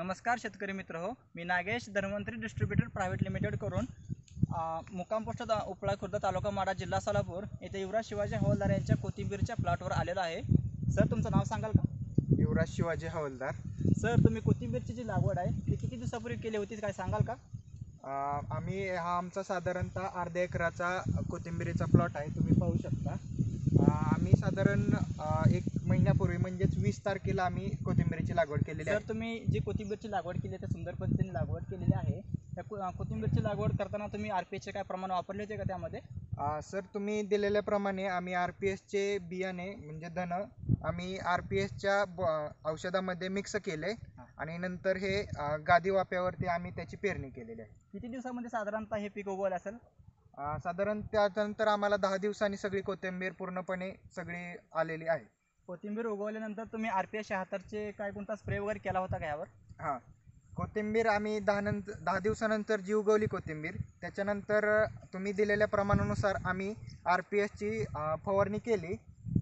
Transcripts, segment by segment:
नमस्कार शेतकरी मित्र हो, मी Nagesh Dhanvantari distributor private limited करून मुक्काम पोस्ट उपळा खुर्द तालुका माडा जिल्हा सोलापूर येथे युवराज शिवाजी हवालदार यांच्या कोथिंबीरच्या प्लॉटवर आलेलो आहे। सर तुमचं नाव सांगाल का? युवराज शिवाजी हवालदार। सर तुम्ही कोथिंबीरची जी लागवड आहे ती किती दिवसापूर्वी केली होती काय सांगाल का? आम्ही हा आमचा साधारणतः अर्ध्या एकराचा कोथिंबीरीचा प्लॉट आहे, तुम्ही पाहू शकता। आम्ही साधारण 1 महिन्यापूर्वी म्हणजेच 20 तारखेला आम्ही कोथिंबीरीची लागवड केलेली आहे। सर तुम्ही जी कोथिंबीरची लागवड केली आहे सुंदर पद्धतीने लागवड केलेली आहे, त्या कोथिंबीरची लागवड करताना तुम्ही RPSचे काय प्रमाण वापरले होते का त्यामध्ये? सर तुम्ही दिलेल्याप्रमाणे आम्ही RPSचे बियाणे म्हणजे धन आम्ही RPSच्या औषधामध्ये मिक्स केले आणि नंतर हे गादी वाप्यावरती आम्ही त्याची पेरणी केलेली आहे। किती दिवसामध्ये साधारणतः हे पीक उगवलं असेल? साधारण त्यानंतर आम्हाला 10 दिवसांनी सगळी कोथिंबीर पूर्णपणे सगळी आलेली आहे। कोथिंबीर उगवल्यानंतर तुम्ही RPS 76चे काय कोणता स्प्रे वगैरे केला होता का यावर? हां, कोथिंबीर आम्ही 10 दिवसानंतर जी उगवली कोथिंबीर त्याच्यानंतर तुम्ही दिलेल्या प्रमाणानुसार आम्ही RPSची फवारणी केली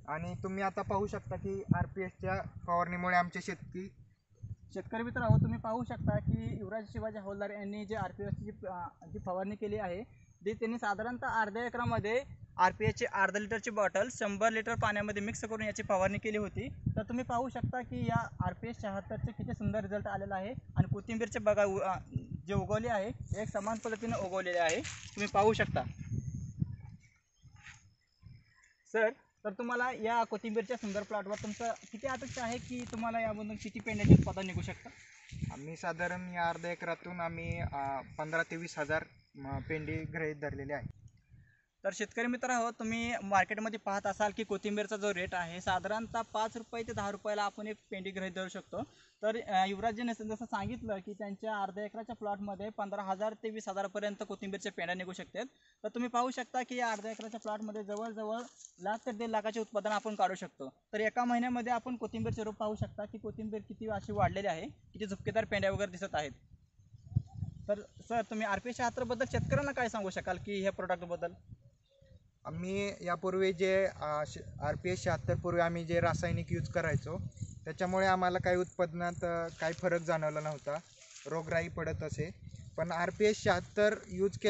आणि तुम्ही आता पाहू शकता की RPSच्या फवारणीमुळे आमचे शेतकरी मित्र हो, तुम्ही पाहू शकता की युवराज शिवाजी हवालदार यांनी जे RPSची जी फवारणी केली आहे ती त्यांनी साधारणतः अर्ध्या एकरामध्ये RPSची अर्धा लिटरची बॉटल 100 लिटर पाण्यामध्ये मिक्स करून याची फवारणी केली होती। तर तुम्ही पाहू शकता की या RPS 76चे किती सुंदर रिझल्ट आलेला आहे आणि कोथिंबीरचे बघा जे उगवले आहे एक समान पद्धतीने उगवलेले आहे, तुम्ही पाहू शकता। सर तर तुम्हाला या कोथिंबीरच्या सुंदर प्लॉटवर तुमचं किती अपेक्षा आहे की तुम्हाला यामधून किती पेंड्याचे उत्पादन निघू शकतं? आम्ही साधारण या अर्ध्या एकरातून आम्ही 15 ते 20 हजार पेंडी गृहीत धरलेले आहे। तर शेतकरी मित्र हो, तुम्ही मार्केटमध्ये पाहत असाल की कोथिंबीरचा जो रेट आहे साधारणतः 5 रुपये ते 10 रुपयाला आपण एक पेंडी गृहीत धरू शकतो। तर युवराजजीने जसं सांगितलं की त्यांच्या अर्ध्या एकराच्या प्लॉटमध्ये 15,000 ते 20,000 पर्यंत कोथिंबीरच्या पेंड्या निघू शकतात। तर तुम्ही पाहू शकता की या अर्ध्या एकराच्या प्लॉटमध्ये जवळजवळ 1 लाख ते 1.5 लाखाचे उत्पादन आपण काढू शकतो। तर एका महिन्यामध्ये आपण कोथिंबीरचे रोप पाहू शकता की कोथिंबीर किती अशी वाढलेली आहे, किती झुपकेदार पेंड्या वगैरे दिसत आहेत। तर सर तुम्ही RPS 76 बद्दल शेतकऱ्यांना काय सांगू शकाल की ह्या प्रोडक्टबद्दल? आम्ही यापूर्वी जे RPS 76 पूर्वी आम्ही जे रासायनिक यूज करायचो त्याच्यामुळे आम्हाला काही उत्पादनात काही फरक जाणवला नव्हता, रोगराई पडत असे। पण RPS 76 यूज केल्या